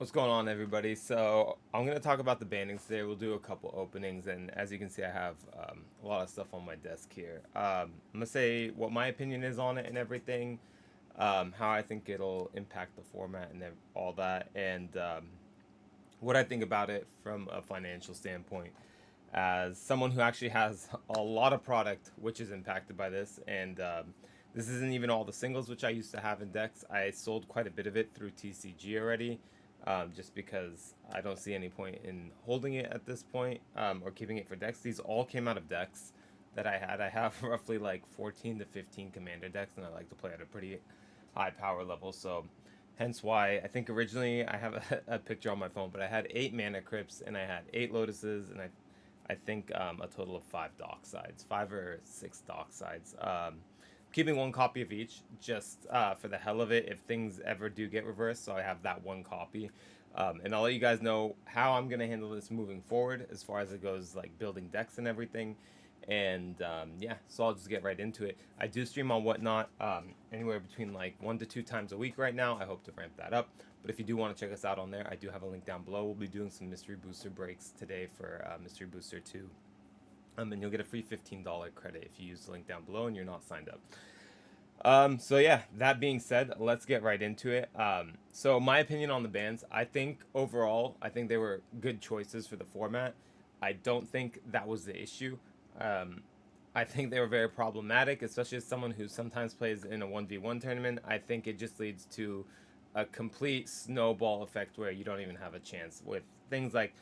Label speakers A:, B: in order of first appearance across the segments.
A: What's going on, everybody? So I'm gonna talk about the bannings today. We'll do a couple openings, and as you can see, I have a lot of stuff on my desk here. I'm gonna say what my opinion is on it and everything, how I think it'll impact the format and all that, and what I think about it from a financial standpoint. As someone who actually has a lot of product which is impacted by this, and this isn't even all the singles which I used to have in decks. I sold quite a bit of it through TCG already, just because I don't see any point in holding it at this point, or keeping it for decks. These all came out of decks that I had. I have roughly like 14 to 15 commander decks, and I like to play at a pretty high power level. So hence why I think originally I have a picture on my phone, but I had 8 mana crypts and I had 8 lotuses, and I think a total of 5 dock sides, 5 or 6 dock sides. Keeping one copy of each, just for the hell of it, if things ever do get reversed. So I have that one copy, and I'll let you guys know how I'm gonna handle this moving forward, as far as it goes, like building decks and everything. And yeah, so I'll just get right into it. I do stream on Whatnot, anywhere between like 1 to 2 times a week right now. I hope to ramp that up. But if you do want to check us out on there, I do have a link down below. We'll be doing some mystery booster breaks today for mystery booster 2. And you'll get a free $15 credit if you use the link down below and you're not signed up. So yeah, that being said, let's get right into it. So my opinion on the bans, I think overall, I think they were good choices for the format. I don't think that was the issue. Um, I think they were very problematic, especially as someone who sometimes plays in a 1v1 tournament. I think it just leads to a complete snowball effect where you don't even have a chance with things like,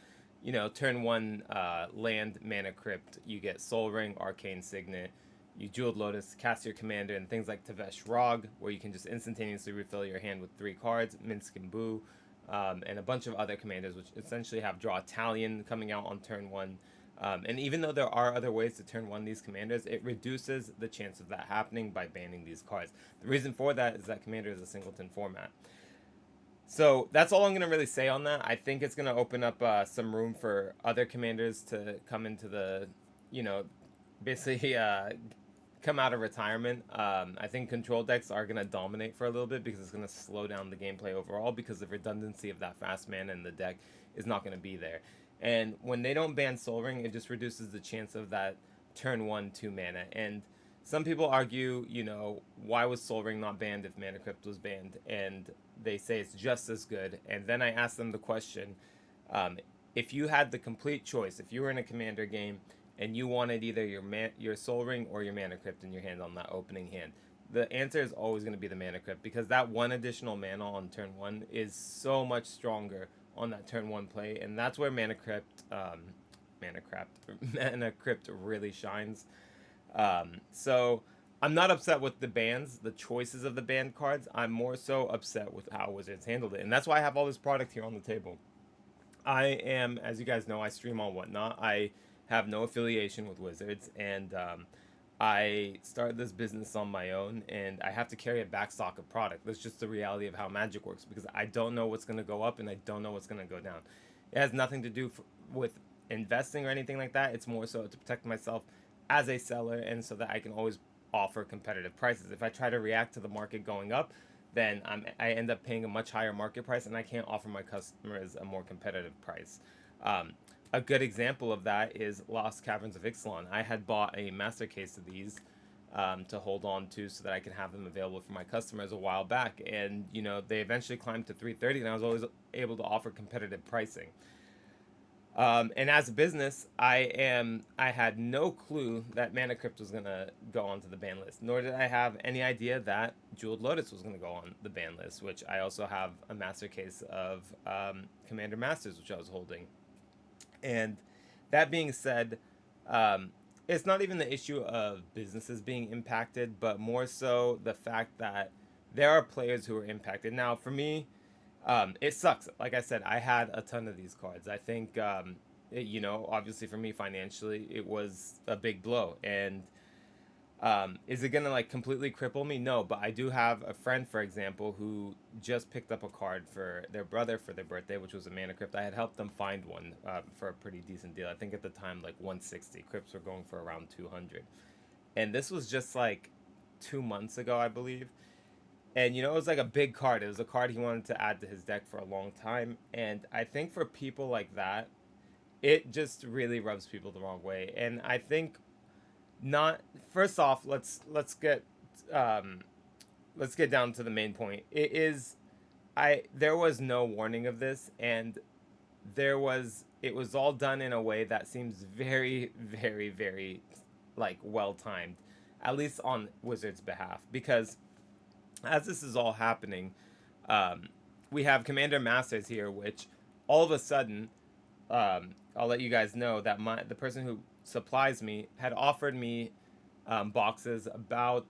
A: turn one land mana crypt, you get Soul Ring, Arcane Signet, you jeweled Lotus, cast your commander, and things like Tavesh Rog, where you can just instantaneously refill your hand with 3 cards, Minsk and Boo, and a bunch of other commanders, which essentially have Draw Italian coming out on turn one. And even though there are other ways to turn one these commanders, it reduces the chance of that happening by banning these cards. The reason for that is that commander is a singleton format. So that's all I'm going to really say on that. I think it's going to open up some room for other commanders to come into the, you know, basically come out of retirement. I think control decks are going to dominate for a little bit because it's going to slow down the gameplay overall, because the redundancy of that fast mana in the deck is not going to be there. And when they don't ban Soul Ring, it just reduces the chance of that turn 1 2 mana. And some people argue, why was Soul Ring not banned if Mana Crypt was banned? And they say it's just as good. And then I ask them the question, um, if you had the complete choice, if you were in a commander game and you wanted either your Soul Ring or your Mana Crypt in your hand on that opening hand, the answer is always going to be the Mana Crypt, because that one additional mana on turn 1 is so much stronger on that turn 1 play, and that's where Mana Crypt really shines. So I'm not upset with the bans, the choices of the banned cards. I'm more so upset with how Wizards handled it, and that's why I have all this product here on the table. I am, as you guys know, I stream on Whatnot. I have no affiliation with Wizards, and I started this business on my own, and I have to carry a backstock of product. That's just the reality of how Magic works, because I don't know what's going to go up and I don't know what's going to go down. It has nothing to do with investing or anything like that. It's more so to protect myself as a seller, and so that I can always offer competitive prices. If I try to react to the market going up, then I end up paying a much higher market price, and I can't offer my customers a more competitive price. Um, a good example of that is Lost Caverns of Ixalan. I had bought a master case of these to hold on to so that I can have them available for my customers a while back, and they eventually climbed to 330, and I was always able to offer competitive pricing. And as a business, I had no clue that Mana Crypt was gonna go onto the ban list, nor did I have any idea that Jeweled Lotus was gonna go on the ban list, which I also have a master case of Commander Masters, which I was holding. And that being said, it's not even the issue of businesses being impacted, but more so the fact that there are players who are impacted. Now, for me, it sucks. Like I said, I had a ton of these cards. I think, obviously for me financially, it was a big blow. And is it gonna like completely cripple me? No, but I do have a friend, for example, who just picked up a card for their brother for their birthday, which was a Mana Crypt. I had helped them find one for a pretty decent deal. I think at the time like 160. Crypts were going for around 200, and this was just like 2 months ago, I believe. And it was like a big card. It was a card he wanted to add to his deck for a long time. And I think for people like that, it just really rubs people the wrong way. And I think not first off, um let's get down to the main point. It is I there was no warning of this, and it was all done in a way that seems very, very, very like well timed, at least on Wizards' behalf, because as this is all happening, um, we have Commander Masters here, which all of a sudden, I'll let you guys know that the person who supplies me had offered me boxes about,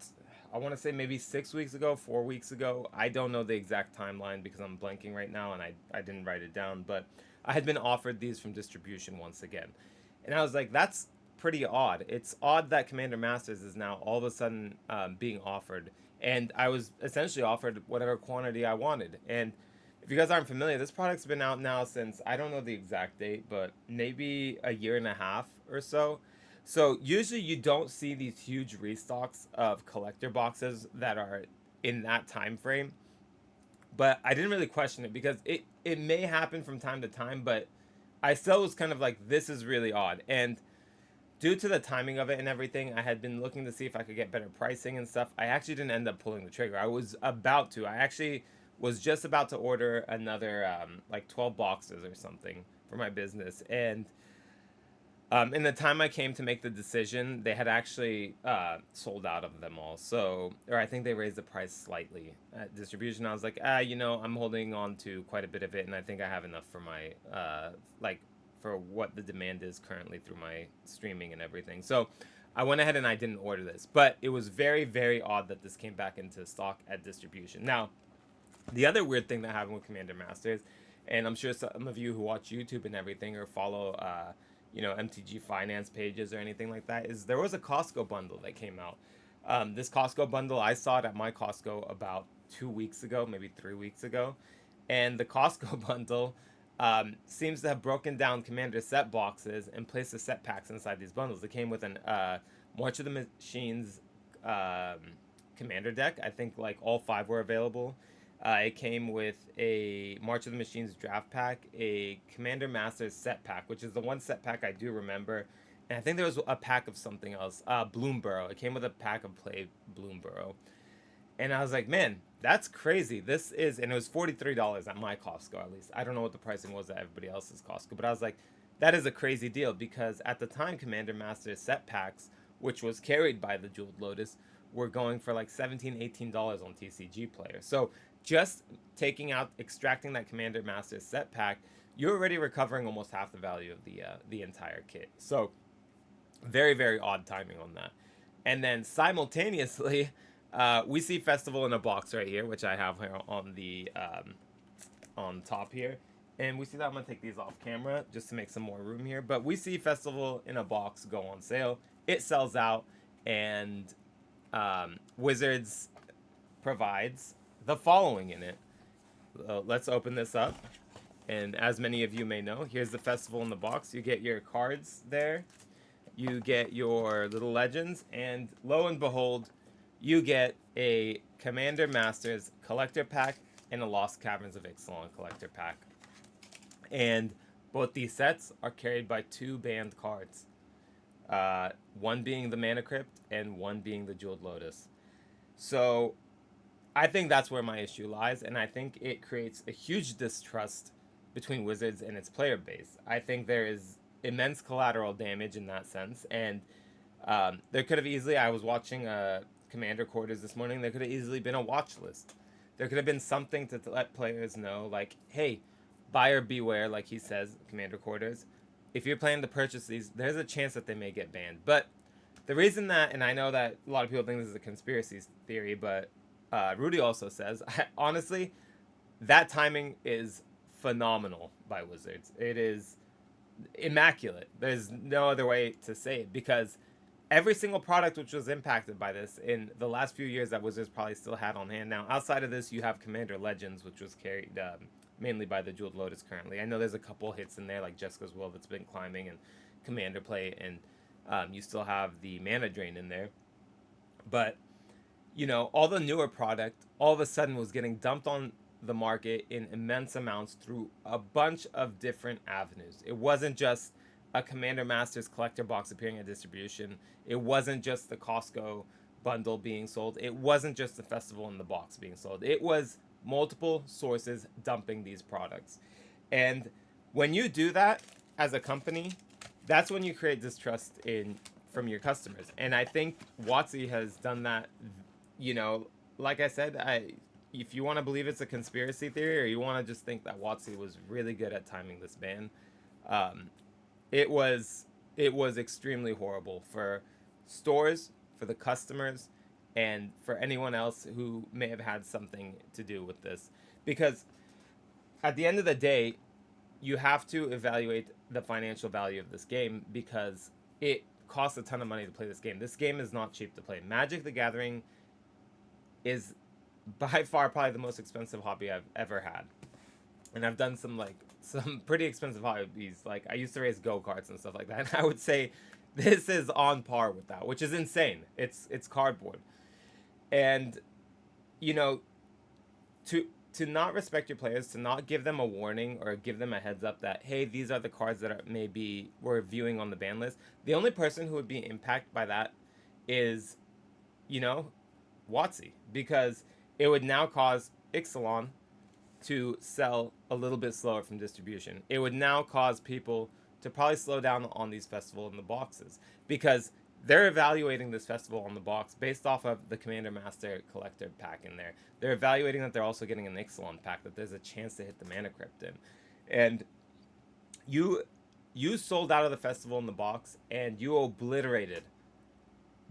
A: I want to say maybe 6 weeks ago, 4 weeks ago. I don't know the exact timeline because I'm blanking right now and I didn't write it down, but I had been offered these from distribution once again. And I was like, that's pretty odd. It's odd that Commander Masters is now all of a sudden being offered. And I was essentially offered whatever quantity I wanted. And if you guys aren't familiar, this product's been out now since, I don't know the exact date, but maybe a year and a half or so. So usually you don't see these huge restocks of collector boxes that are in that time frame. But I didn't really question it because it may happen from time to time, but I still was kind of like, this is really odd. And due to the timing of it and everything, I had been looking to see if I could get better pricing and stuff. I actually didn't end up pulling the trigger. I was about to. I actually was just about to order another like 12 boxes or something for my business. And in the time I came to make the decision, they had actually sold out of them all. So, or I think they raised the price slightly at distribution. I was like, I'm holding on to quite a bit of it, and I think I have enough for my like for what the demand is currently through my streaming and everything. So, I went ahead and I didn't order this, but it was very, very odd that this came back into stock at distribution. Now, the other weird thing that happened with Commander Masters, and I'm sure some of you who watch YouTube and everything or follow, MTG finance pages or anything like that, is there was a Costco bundle that came out. This Costco bundle, I saw it at my Costco about 2 weeks ago, maybe 3 weeks ago. And the Costco bundle seems to have broken down Commander set boxes and placed the set packs inside these bundles. It came with an March of the Machines um, Commander deck. I think like all five were available. It came with a March of the Machines draft pack, a Commander Masters set pack, which is the one set pack I do remember. And I think there was a pack of something else. Bloomborough. It came with a pack of Play Bloomborough. And I was like, man, that's crazy. And it was $43 at my Costco at least. I don't know what the pricing was at everybody else's Costco, but I was like, that is a crazy deal because at the time, Commander Masters set packs, which was carried by the Jeweled Lotus, were going for like $17, $18 on TCG Player. So just extracting that Commander Masters set pack, you're already recovering almost half the value of the entire kit. So very, very odd timing on that. And then simultaneously, we see Festival in a box right here, which I have here on the on top here. And we see that I'm gonna take these off camera just to make some more room here. But we see Festival in a box go on sale. It sells out, and Wizards provides the following in it. Let's open this up. And as many of you may know, here's the Festival in the box. You get your cards there. You get your little legends. And lo and behold, you get a Commander Masters collector pack and a Lost Caverns of Ixalan collector pack. And both these sets are carried by two banned cards. One being the Mana Crypt and one being the Jeweled Lotus. So I think that's where my issue lies, and I think it creates a huge distrust between Wizards and its player base. I think there is immense collateral damage in that sense, and there could have easily, I was watching Commander Quarters this morning, there could have easily been a watch list. There could have been something to let players know, like, hey, buyer beware, like he says, Commander Quarters. If you're planning to purchase these, there's a chance that they may get banned. But the reason that, and I know that a lot of people think this is a conspiracy theory, but Rudy also says, honestly, that timing is phenomenal by Wizards. It is immaculate. There's no other way to say it because every single product which was impacted by this in the last few years that Wizards probably still had on hand. Now, outside of this, you have Commander Legends, which was carried mainly by the Jeweled Lotus currently. I know there's a couple hits in there, like Jessica's Will that's been climbing and Commander Play, and you still have the Mana Drain in there. But all the newer product all of a sudden was getting dumped on the market in immense amounts through a bunch of different avenues. It wasn't just a Commander Masters collector box appearing at distribution. It wasn't just the Costco bundle being sold. It wasn't just the festival in the box being sold. It was multiple sources dumping these products. And when you do that as a company, that's when you create distrust in from your customers. And I think WotC has done that. You know, like I said, if you want to believe it's a conspiracy theory, or you want to just think that WotC was really good at timing this ban, um, it was it was extremely horrible for stores, for the customers, and for anyone else who may have had something to do with this. Because at the end of the day, you have to evaluate the financial value of this game, because it costs a ton of money to play this game. This game is not cheap to play. Magic the Gathering is by far probably the most expensive hobby I've ever had. And I've done some pretty expensive hobbies. Like I used to race go-karts and stuff like that. And I would say this is on par with that, which is insane. It's cardboard. And you know, to not respect your players, to not give them a warning or give them a heads up that, hey, these are the cards that maybe we're viewing on the ban list. The only person who would be impacted by that is, you know, WotC, because it would now cause Ixalan to sell a little bit slower from distribution. It would now cause people to probably slow down on these festival in the boxes, because they're evaluating this festival on the box based off of the Commander Master Collector pack in there. They're evaluating that they're also getting an Ixalan pack, that there's a chance to hit the Mana Crypt in. And you you sold out of the festival in the box, and you obliterated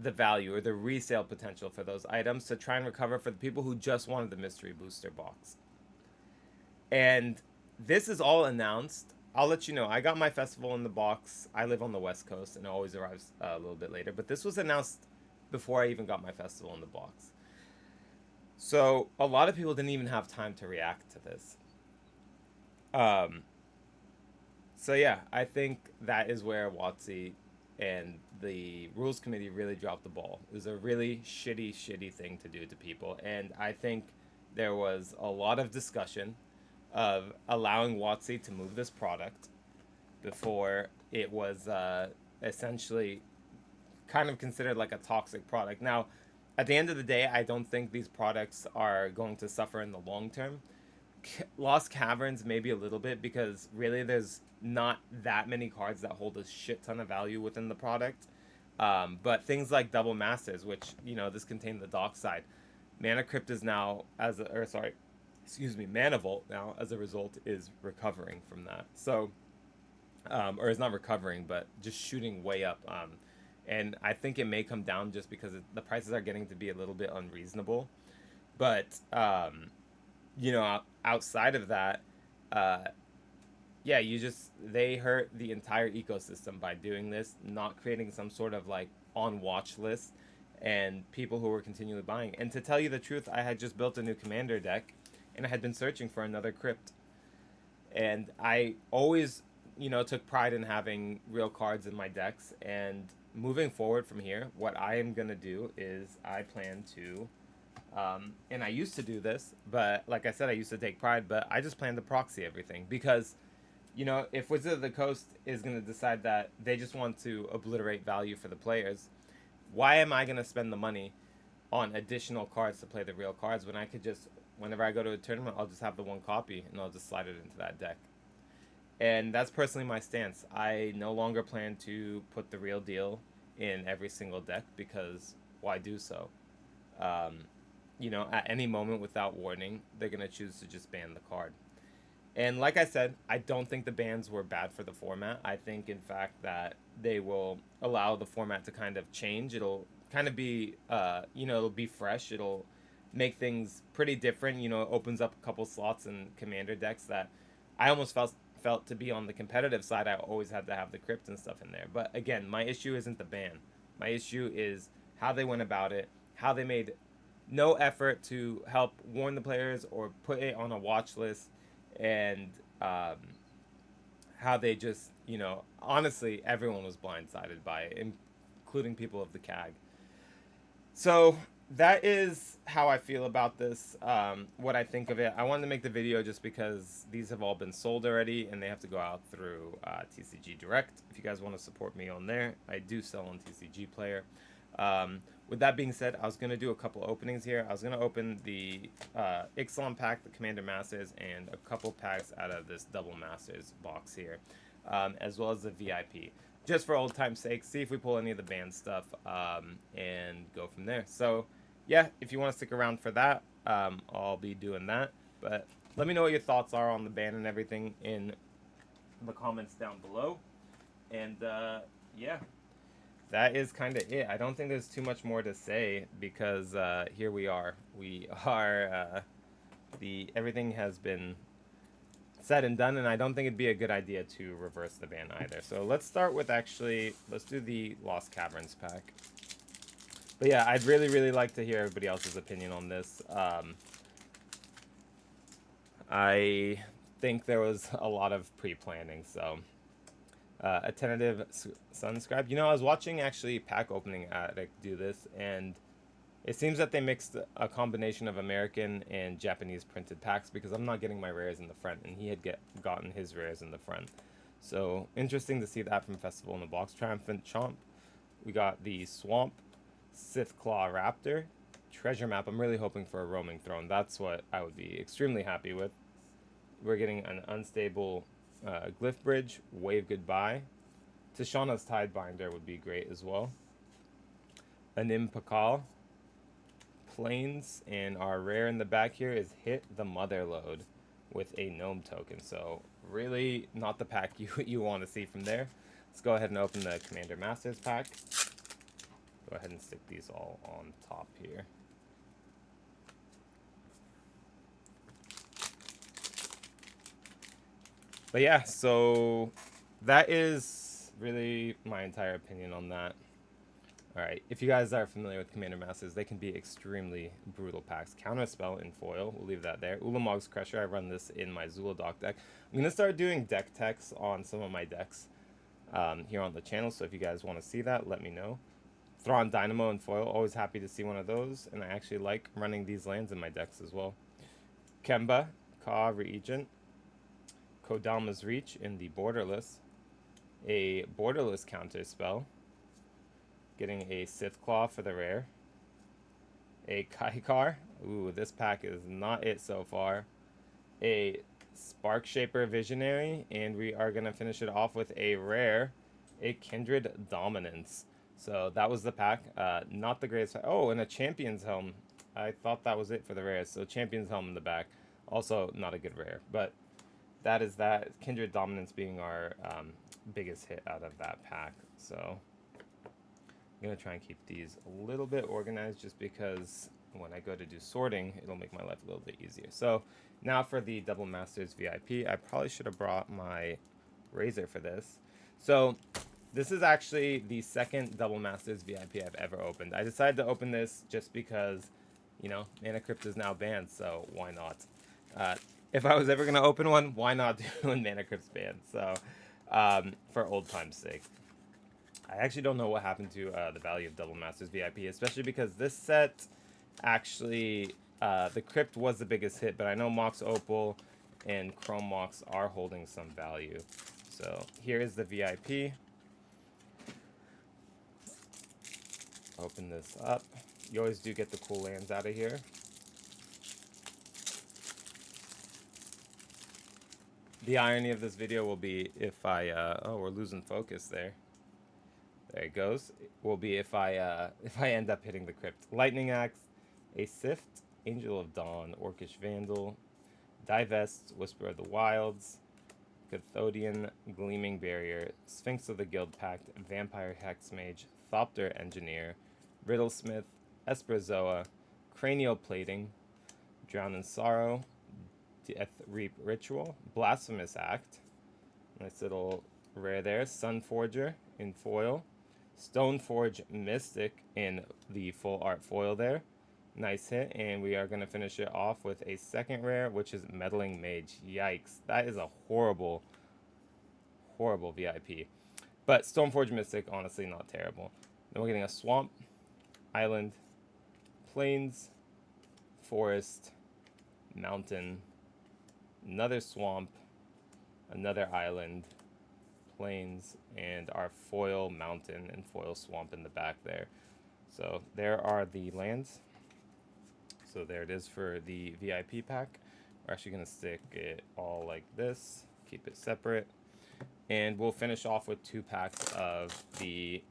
A: the value or the resale potential for those items to try and recover for the people who just wanted the mystery booster box. And this is all announced. I'll let you know. I got my festival in the box. I live on the West Coast, and it always arrives a little bit later. But this was announced before I even got my festival in the box. So a lot of people didn't even have time to react to this. Um, so yeah, I think that is where WotC and the rules committee really dropped the ball. It was a really shitty thing to do to people, and I think there was a lot of discussion of allowing WotC to move this product before it was essentially kind of considered like a toxic product. Now, at the end of the day, I don't think these products are going to suffer in the long term. Lost Caverns maybe a little bit, because really there's not that many cards that hold a shit ton of value within the product. But things like Double Masters, which, this contained the dock side. Mana Crypt is now, Mana Vault now, as a result, is recovering from that. So, or is not recovering, but just shooting way up. And I think it may come down just because the prices are getting to be a little bit unreasonable. But, outside of that, uh, yeah, they hurt the entire ecosystem by doing this, not creating some sort of like on watch list and people who were continually buying. And to tell you the truth, I had just built a new commander deck, and I had been searching for another Crypt. And I always, took pride in having real cards in my decks. And moving forward from here, what I am going to do is I plan to, and I used to do this, but like I said, I used to take pride, but I just plan to proxy everything. Because, if Wizard of the Coast is going to decide that they just want to obliterate value for the players, why am I going to spend the money on additional cards to play the real cards when I could just, whenever I go to a tournament, I'll just have the one copy and I'll just slide it into that deck. And that's personally my stance. I no longer plan to put the real deal in every single deck, because why do so? At any moment without warning, they're going to choose to just ban the card. And like I said, I don't think the bans were bad for the format. I think, in fact, that they will allow the format to kind of change. It'll kind of be, it'll be fresh. It'll make things pretty different. It opens up a couple slots in commander decks that I almost felt to be on the competitive side. I always had to have the Crypt and stuff in there. But again, my issue isn't the ban. My issue is how they went about it, how they made no effort to help warn the players or put it on a watch list, and how they just, honestly, everyone was blindsided by it, including people of the CAG. So that is how I feel about this. What I think of it. I wanted to make the video just because these have all been sold already, and they have to go out through TCG Direct. If you guys want to support me on there, I do sell on TCG Player. With that being said, I was gonna do a couple openings here. I was gonna open the Ixalan pack, the Commander Masters, and a couple packs out of this Double Masters box here, as well as the VIP. Just for old time's sake, see if we pull any of the banned stuff, and go from there. So yeah, if you want to stick around for that, I'll be doing that. But let me know what your thoughts are on the ban and everything in the comments down below. And yeah, that is kind of it. I don't think there's too much more to say because here we are. We are everything has been said and done, and I don't think it'd be a good idea to reverse the ban either. So let's start with let's do the Lost Caverns pack. But yeah, I'd really like to hear everybody else's opinion on this. I think there was a lot of pre-planning, so a tentative Sunscribe. You know, I was watching actually Pack Opening Addict do this, and it seems that they mixed a combination of American and Japanese printed packs because I'm not getting my rares in the front, and he had gotten his rares in the front. So interesting to see that from Festival in the Box. Triumphant Chomp. We got the Swamp, Sith Claw Raptor, Treasure Map. I'm really hoping for a Roaming Throne. That's what I would be extremely happy with. We're getting an Unstable Glyph Bridge, Wave Goodbye. Tishana's Tidebinder would be great as well. Anim Pakal, Plains, and our rare in the back here is Hit the Motherlode with a Gnome token. So really not the pack you want to see from there. Let's go ahead and open the Commander Masters pack. Go ahead and stick these all on top here. But yeah, so that is really my entire opinion on that. Alright, if you guys are familiar with Commander Masters, they can be extremely brutal packs. Counterspell in foil, we'll leave that there. Ulamog's Crusher, I run this in my Zul'Doc deck. I'm going to start doing deck techs on some of my decks here on the channel, so if you guys want to see that, let me know. Thrawn Dynamo in foil, always happy to see one of those, and I actually like running these lands in my decks as well. Kemba, Ka Regent, Kodama's Reach in the Borderless, a Borderless Counterspell, getting a Sith Claw for the rare, a Kaikar, ooh, this pack is not it so far, a Spark Shaper Visionary, and we are going to finish it off with a rare, a Kindred Dominance. So that was the pack. Not the greatest. Oh, and a Champion's Helm. I thought that was it for the rares. So Champion's Helm in the back. Also not a good rare. But that is that. Kindred Dominance being our biggest hit out of that pack. So I'm going to try and keep these a little bit organized just because when I go to do sorting, it'll make my life a little bit easier. So now for the Double Masters VIP. I probably should have brought my razor for this. So this is actually the second Double Masters VIP I've ever opened. I decided to open this just because, you know, Mana Crypt is now banned, so why not? If I was ever going to open one, why not do when Mana Crypt's banned? So, for old time's sake. I actually don't know what happened to the value of Double Masters VIP, especially because this set actually, the Crypt was the biggest hit, but I know Mox Opal and Chrome Mox are holding some value. So here is the VIP. Open this up. You always do get the cool lands out of here. The irony of this video will be if I, oh, we're losing focus there. There it goes. Will be if I end up hitting the Crypt. Lightning Axe, a Sift, Angel of Dawn, Orcish Vandal, Divest, Whisper of the Wilds, Cathodian, Gleaming Barrier, Sphinx of the Guild Pact, Vampire Hexmage, Thopter Engineer, Riddlesmith, Esperzoa, Cranial Plating, Drown in Sorrow, Death Reap Ritual, Blasphemous Act, nice little rare there, Sunforger in foil, Stoneforge Mystic in the full art foil there, nice hit, and we are going to finish it off with a second rare, which is Meddling Mage. Yikes, that is a horrible VIP. But Stoneforge Mystic, honestly, not terrible. Then we're getting a Swamp, Island, plains, forest, mountain, another swamp, another island, plains, and our foil mountain and foil swamp in the back there. So there are the lands. So there it is for the VIP pack. We're actually going to stick it all like this, keep it separate. And we'll finish off with 2 packs of the,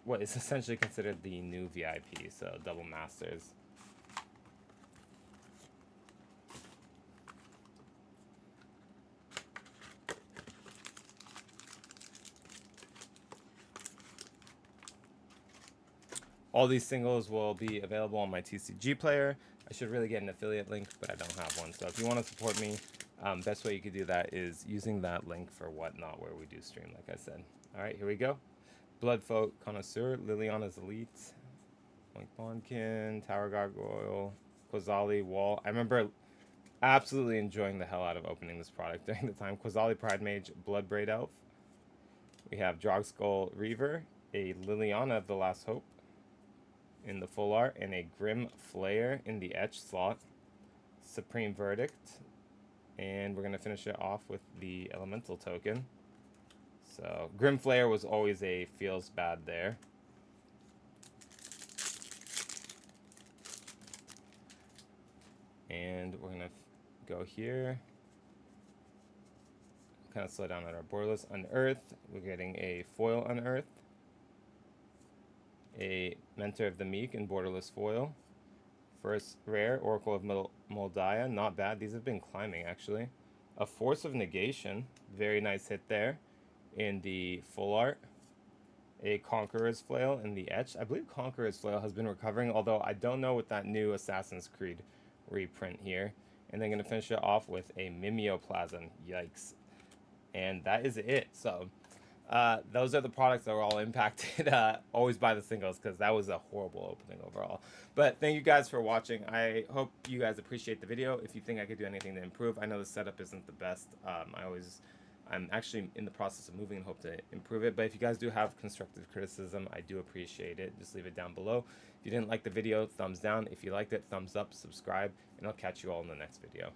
A: what is essentially considered the new VIP, so double masters. All these singles will be available on my TCG player. I should really get an affiliate link, but I don't have one. So if you want to support me, best way you could do that is using that link for Whatnot, where we do stream, like I said. All right, here we go. Bloodfolk Connoisseur, Liliana's Elite, Oink Bondkin, Tower Gargoyle, Quasali Wall. I remember absolutely enjoying the hell out of opening this product during the time. Quasali Pride Mage, Bloodbraid Elf. We have Drogskull Reaver, a Liliana of the Last Hope in the full art, and a Grim Flayer in the etch slot. Supreme Verdict. And we're going to finish it off with the Elemental token. So, Grim Flayer was always a feels bad there. And we're going to go here. Kind of slow down at our borderless. Unearth. We're getting a foil Unearth. A Mentor of the Meek in borderless foil. First rare, Oracle of Moldiah, not bad. These have been climbing, actually. A Force of Negation, very nice hit there in the full art. A Conqueror's Flail in the etch. I believe Conqueror's Flail has been recovering, although I don't know with that new Assassin's Creed reprint here. And then going to finish it off with a Mimeoplasm. Yikes. And that is it. So those are the products that were all impacted. Always buy the singles, because that was a horrible opening overall. But thank you guys for watching. I hope you guys appreciate the video. If you think I could do anything to improve, I know the setup isn't the best. I'm actually in the process of moving and hope to improve it. But if you guys do have constructive criticism, I do appreciate it. Just leave it down below. If you didn't like the video, thumbs down. If you liked it, thumbs up, subscribe, and I'll catch you all in the next video.